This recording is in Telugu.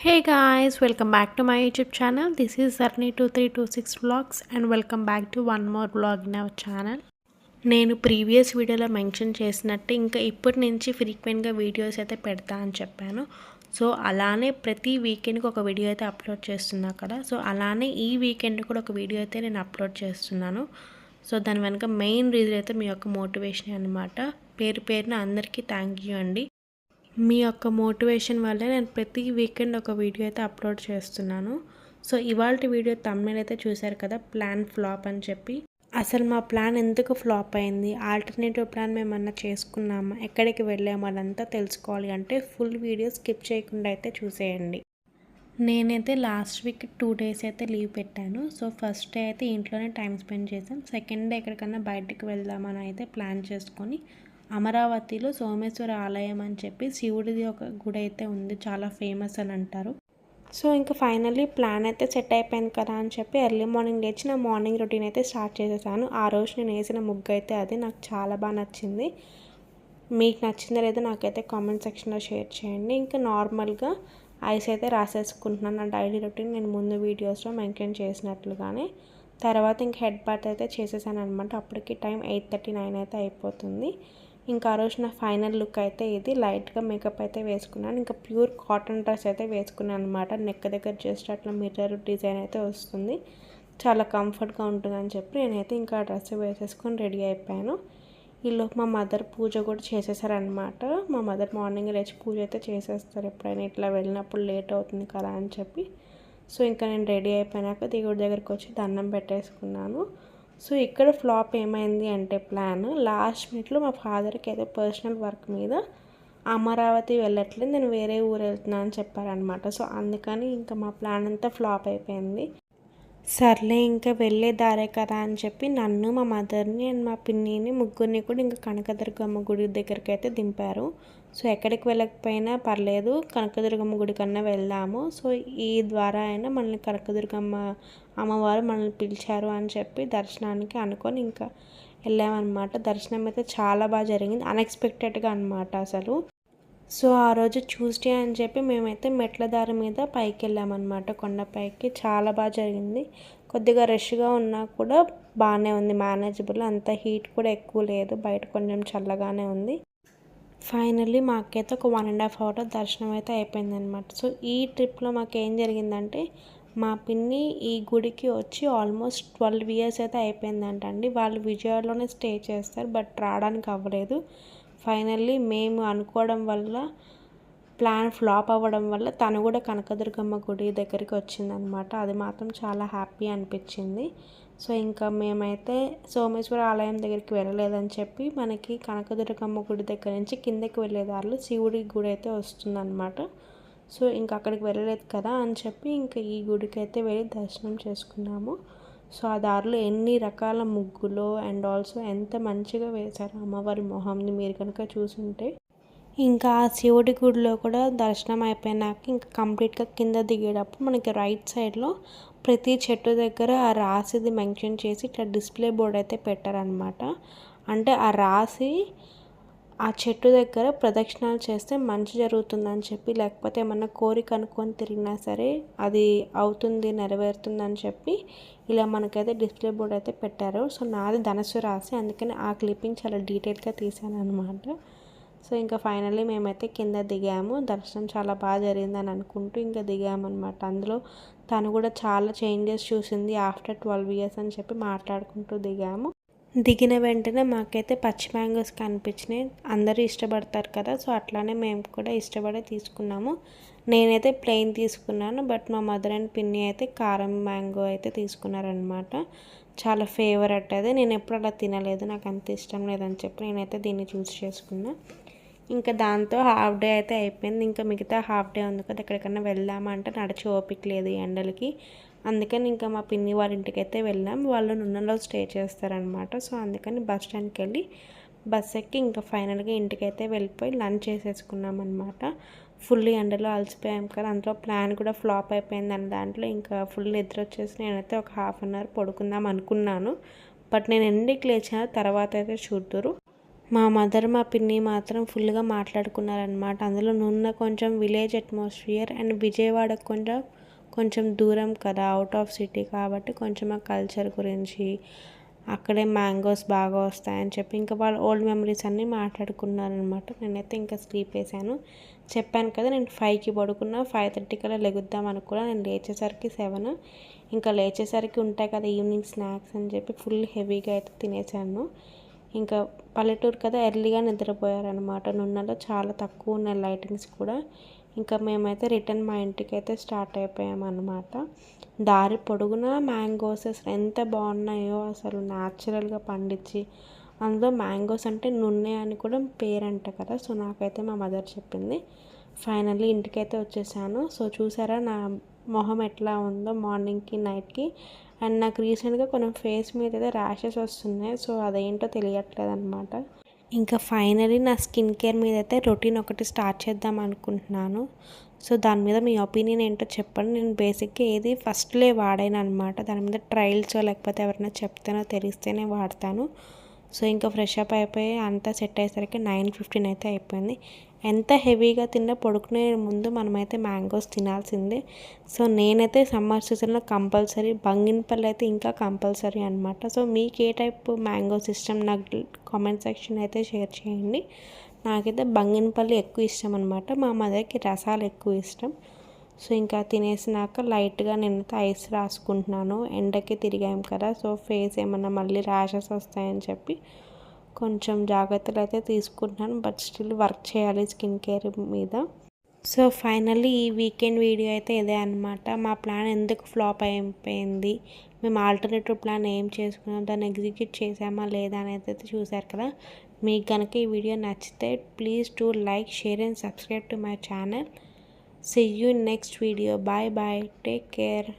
Hey guys, welcome back to my YouTube channel. This is Zarni2326 vlogs and welcome back to one more vlog in our channel. నేను ప్రీవియస్ వీడియోలో మెన్షన్ చేసినట్టు ఇంకా ఇప్పటి నుంచి ఫ్రీక్వెంట్గా వీడియోస్ అయితే పెడతా అని చెప్పాను. సో అలానే ప్రతి వీకెండ్కి ఒక వీడియో అయితే అప్లోడ్ చేస్తున్నా కదా. సో అలానే ఈ వీకెండ్ కూడా ఒక వీడియో అయితే నేను అప్లోడ్ చేస్తున్నాను. సో దాని వెనుక మెయిన్ రీజన్ అయితే మీ యొక్క మోటివేషన్ అనమాట. పేరు పేరున అందరికీ థ్యాంక్ యూ అండి. మీ యొక్క మోటివేషన్ వల్లే నేను ప్రతి వీకెండ్ ఒక వీడియో అయితే అప్లోడ్ చేస్తున్నాను. సో ఇవాల్టి వీడియో థంబ్నెయిల్ అయితే చూశారు కదా, ప్లాన్ ఫ్లాప్ అని చెప్పి. అసలు మా ప్లాన్ ఎందుకు ఫ్లాప్ అయింది, ఆల్టర్నేటివ్ ప్లాన్ మేమన్నా చేసుకున్నామా, ఎక్కడికి వెళ్ళాము అదంతా తెలుసుకోవాలి అంటే ఫుల్ వీడియో స్కిప్ చేయకుండా అయితే చూసేయండి. నేనైతే లాస్ట్ వీక్ 2 days అయితే లీవ్ పెట్టాను. సో ఫస్ట్ డే అయితే ఇంట్లోనే టైం స్పెండ్ చేసాం. సెకండ్ డే ఎక్కడికన్నా బయటికి వెళ్దామని అయితే ప్లాన్ చేసుకొని అమరావతిలో సోమేశ్వర ఆలయం అని చెప్పి శివుడిది ఒక గుడి అయితే ఉంది, చాలా ఫేమస్ అని అంటారు. సో ఇంకా ఫైనల్లీ ప్లాన్ అయితే సెట్ అయిపోయింది కదా అని చెప్పి ఎర్లీ మార్నింగ్ లేచి నా మార్నింగ్ రొటీన్ అయితే స్టార్ట్ చేసేసాను. ఆ రోజు నేను వేసిన ముగ్గు అయితే అది నాకు చాలా బాగా నచ్చింది. మీకు నచ్చిందో లేదో నాకైతే కామెంట్ సెక్షన్లో షేర్ చేయండి. ఇంకా నార్మల్గా ఐస్ అయితే రాసేసుకుంటున్నాను. నా డైలీ రొటీన్ నేను ముందు వీడియోస్లో మెన్షన్ చేసినట్లుగానే. తర్వాత ఇంకా హెడ్ బాత్ అయితే చేసేసాను అనమాట. అప్పటికి టైం 8:39 అయితే అయిపోతుంది. ఇంకా ఆ రోజు నా ఫైనల్ లుక్ అయితే ఇది. లైట్గా మేకప్ అయితే వేసుకున్నాను. ఇంకా ప్యూర్ కాటన్ డ్రెస్ అయితే వేసుకున్నాను అనమాట. నెక్ దగ్గర జస్ట్ అట్లా మిర్రర్ డిజైన్ అయితే వస్తుంది, చాలా కంఫర్ట్గా ఉంటుందని చెప్పి నేనైతే ఇంకా ఆ డ్రెస్ వేసేసుకొని రెడీ అయిపోయాను. ఈలోపు మా మదర్ పూజ కూడా చేసేసారనమాట. మా మదర్ మార్నింగ్ లేచి పూజ అయితే చేసేస్తారు ఎప్పుడైనా ఇట్లా వెళ్ళినప్పుడు లేట్ అవుతుంది కదా అని చెప్పి. సో ఇంకా నేను రెడీ అయిపోయినాక దేవుడి దగ్గరికి వచ్చి దండం పెట్టేసుకున్నాను. సో ఇక్కడ ఫ్లాప్ ఏమైంది అంటే ప్లాన్ లాస్ట్ మినిట్లో మా ఫాదర్కి ఏదో పర్సనల్ వర్క్ మీద అమరావతి వెళ్ళట్లేదు, నేను వేరే ఊరు వెళ్తున్నాను అని చెప్పారనమాట. సో అందుకని ఇంకా మా ప్లాన్ అంతా ఫ్లాప్ అయిపోయింది. సర్లే ఇంకా వెళ్ళే దారే కదా అని చెప్పి నన్ను, మా మదర్ని అండ్ మా పిన్నిని ముగ్గురిని కూడా ఇంకా కనకదుర్గమ్మ గుడి దగ్గరికి అయితే దింపారు. సో ఎక్కడికి వెళ్ళకపోయినా పర్లేదు, కనకదుర్గమ్మ గుడి కన్నా వెళ్దాము, సో ఈ ద్వారా అయినా మనల్ని కనకదుర్గమ్మ అమ్మవారు మనల్ని పిలిచారు అని చెప్పి దర్శనానికి అనుకొని ఇంకా వెళ్ళామన్నమాట. దర్శనం అయితే చాలా బాగా జరిగింది, అన్ఎక్స్పెక్టెడ్గా అనమాట అసలు. సో ఆ రోజు ట్యూస్డే అని చెప్పి మేమైతే మెట్ల దారి మీద పైకి వెళ్ళామన్నమాట, కొండపైకి. చాలా బాగా జరిగింది. కొద్దిగా రష్గా ఉన్నా కూడా బాగానే ఉంది, మేనేజబుల్. అంత హీట్ కూడా ఎక్కువ లేదు, బయట కొంచెం చల్లగానే ఉంది. ఫైనల్లీ మాకైతే ఒక 1.5 hour దర్శనం అయితే అయిపోయిందనమాట. సో ఈ ట్రిప్లో మాకేం జరిగిందంటే మా పిన్ని ఈ గుడికి వచ్చి ఆల్మోస్ట్ 12 years అయితే అయిపోయిందంట అండి. వాళ్ళు విజయవాడలోనే స్టే చేస్తారు, బట్ రావడానికి అవ్వలేదు. ఫైనల్లీ మేము అనుకోవడం వల్ల, ప్లాన్ ఫ్లాప్ అవ్వడం వల్ల తను కూడా కనకదుర్గమ్మ గుడి దగ్గరికి వచ్చిందనమాట. అది మాత్రం చాలా హ్యాపీ అనిపించింది. సో ఇంకా మేమైతే సోమేశ్వర ఆలయం దగ్గరికి వెళ్ళలేదని చెప్పి మనకి కనకదుర్గమ్మ గుడి దగ్గర నుంచి కిందకి వెళ్ళే దారిలో శివుడి గుడి అయితే వస్తుందన్నమాట. సో ఇంకా అక్కడికి వెళ్ళలేదు కదా అని చెప్పి ఇంకా ఈ గుడికి అయితే వెళ్ళి దర్శనం చేసుకున్నాము. సో ఆ దారిలో ఎన్ని రకాల ముగ్గులు అండ్ ఆల్సో ఎంత మంచిగా వేశారు అమ్మవారి మొహంని మీరు కనుక చూసుంటే. ఇంకా ఆ శివుడి గుడిలో కూడా దర్శనం అయిపోయినాక ఇంకా కంప్లీట్గా కింద దిగేటప్పుడు మనకి రైట్ సైడ్లో ప్రతి చెట్టు దగ్గర ఆ రాశిది మెన్షన్ చేసి ఇట్లా డిస్ప్లే బోర్డ్ అయితే పెట్టారనమాట. అంటే ఆ రాశి ఆ చెట్టు దగ్గర ప్రదక్షిణాలు చేస్తే మంచి జరుగుతుందని చెప్పి, లేకపోతే ఏమన్నా కోరిక అనుకొని తిరిగినా సరే అది అవుతుంది, నెరవేరుతుందని చెప్పి ఇలా మనకైతే డిస్ప్లే బోర్డ్ అయితే పెట్టారు. సో నాది ధనుసు రాశి, అందుకని ఆ క్లిప్పింగ్ చాలా డీటెయిల్గా తీసాను అనమాట. సో ఇంకా ఫైనల్లీ మేమైతే కింద దిగాము. దర్శనం చాలా బాగా జరిగిందని అనుకుంటూ ఇంకా దిగామన్నమాట. అందులో తను కూడా చాలా చేంజెస్ చూసింది ఆఫ్టర్ 12 years అని చెప్పి మాట్లాడుకుంటూ దిగాము. దిగిన వెంటనే మాకైతే పచ్చి మ్యాంగోస్ కనిపించినాయి. అందరూ ఇష్టపడతారు కదా, సో అట్లానే మేము కూడా ఇష్టపడే తీసుకున్నాము. నేనైతే ప్లెయిన్ తీసుకున్నాను, బట్ మా మదర్ అండ్ పిన్ని అయితే కారం మ్యాంగో అయితే తీసుకున్నారనమాట. చాలా ఫేవరెట్ అది, నేను ఎప్పుడు అలా తినలేదు, నాకు అంత ఇష్టం లేదని చెప్పి నేనైతే దీన్ని చూస్ చేసుకున్నా. ఇంకా దాంతో హాఫ్ డే అయితే అయిపోయింది. ఇంకా మిగతా హాఫ్ డే ఉంది కదా, ఎక్కడికన్నా వెళ్దామంటే నడిచి ఓపిక లేదు ఈ ఎండలకి. అందుకని ఇంకా మా పిన్ని వాళ్ళ ఇంటికి అయితే వెళ్ళాం. వాళ్ళు నున్నలో స్టే చేస్తారనమాట. సో అందుకని బస్ స్టాండ్కి వెళ్ళి బస్ ఎక్కి ఇంకా ఫైనల్గా ఇంటికైతే వెళ్ళిపోయి లంచ్ చేసేసుకున్నాం అనమాట. ఫుల్ ఎండలో అలసిపోయాం కదా, అందులో ప్లాన్ కూడా ఫ్లాప్ అయిపోయింది అన్న దాంట్లో ఇంకా ఫుల్ నిద్ర వచ్చేసి నేనైతే ఒక 1/2 hour పడుకుందాం అనుకున్నాను. బట్ నేను ఎండికి లేచిన తర్వాత అయితే చూద్దురు. మా మదర్ మా పిన్ని మాత్రం ఫుల్గా మాట్లాడుకున్నారనమాట. అందులో నున్న కొంచెం విలేజ్ అట్మాస్ఫియర్ అండ్ విజయవాడకు కొంచెం దూరం కదా, అవుట్ ఆఫ్ సిటీ కాబట్టి కొంచెం ఆ కల్చర్ గురించి, అక్కడే మ్యాంగోస్ బాగా వస్తాయని చెప్పి ఇంకా వాళ్ళ ఓల్డ్ మెమరీస్ అన్నీ మాట్లాడుకున్నారనమాట. నేనైతే ఇంకా స్లీప్ వేసాను. చెప్పాను కదా నేను 5కి పడుకున్నా, 5:30 కల్లా లెగుద్దాం అనుకున్నా. నేను లేచేసరికి 7. ఇంకా లేచేసరికి ఉంటాయి కదా ఈవినింగ్ స్నాక్స్ అని చెప్పి ఫుల్ హెవీగా అయితే తినేసాను. ఇంకా పల్లెటూరు కదా, ఎర్లీగా నిద్రపోయారనమాట. నున్నలో చాలా తక్కువ ఉన్నాయి లైటింగ్స్ కూడా. ఇంకా మేమైతే రిటర్న్ మా ఇంటికి అయితే స్టార్ట్ అయిపోయామన్నమాట. దారి పొడుగునా మ్యాంగోస్ అసలు ఎంత బాగున్నాయో, అసలు న్యాచురల్గా పండించి. అందులో మ్యాంగోస్ అంటే నున్నే అని కూడా పేరంట కదా. సో నాకైతే మా మదర్ చెప్పింది. ఫైనల్లీ ఇంటికైతే వచ్చేసాను. సో చూసారా నా మొహం ఎట్లా ఉందో మార్నింగ్కి నైట్కి. అండ్ నాకు రీసెంట్గా కొంచెం ఫేస్ మీద అయితే ర్యాషెస్ వస్తున్నాయి. సో అదేంటో తెలియట్లేదు అనమాట. ఇంకా ఫైనలీ నా స్కిన్ కేర్ మీద అయితే రొటీన్ ఒకటి స్టార్ట్ చేద్దాం అనుకుంటున్నాను. సో దాని మీద మీ ఒపీనియన్ ఏంటో చెప్పండి. నేను బేసిక్గా ఏది ఫస్ట్లే వాడాను అనమాట. దాని మీద ట్రయల్స్ లేకపోతే ఎవరైనా చెప్తేనో తెలిస్తేనే వాడతాను. సో ఇంకా ఫ్రెష్ అప్ అయిపోయి అంతా సెట్ అయ్యేసరికి 9:15 అయితే అయిపోయింది. ఎంత హెవీగా తిన్నా పడుకునే ముందు మనమైతే మ్యాంగోస్ తినాల్సిందే. సో నేనైతే సమ్మర్ సీజన్లో కంపల్సరీ, బంగినపల్లి అయితే ఇంకా కంపల్సరీ అనమాట. సో మీకు ఏ టైప్ మ్యాంగోస్ ఇష్టం నాకు కామెంట్ సెక్షన్ అయితే షేర్ చేయండి. నాకైతే బంగినపల్లి ఎక్కువ ఇష్టం అనమాట. మా మదర్కి రసాలు ఎక్కువ ఇష్టం. సో ఇంకా తినేసినాక లైట్గా నేనైతే ఐస్ రాసుకుంటున్నాను. ఎండకి తిరిగాం కదా, సో ఫేస్ ఏమన్నా మళ్ళీ ర్యాషెస్ వస్తాయని చెప్పి కొంచెం జాగ్రత్తలు అయితే తీసుకుంటున్నాను. బట్ స్టిల్ వర్క్ చేయాలి స్కిన్ కేర్ మీద. సో ఫైనల్లీ ఈ వీకెండ్ వీడియో అయితే ఇదే అనమాట. మా ప్లాన్ ఎందుకు ఫ్లాప్ అయిపోయింది, మేము ఆల్టర్నేటివ్ ప్లాన్ ఏం చేసుకున్నాం, దాన్ని ఎగ్జిక్యూట్ చేసామా లేదా అనేది అయితే చూసారు కదా. మీకు కనుక ఈ వీడియో నచ్చితే please to like, share and subscribe to my channel. See you in next video. Bye bye. Take care.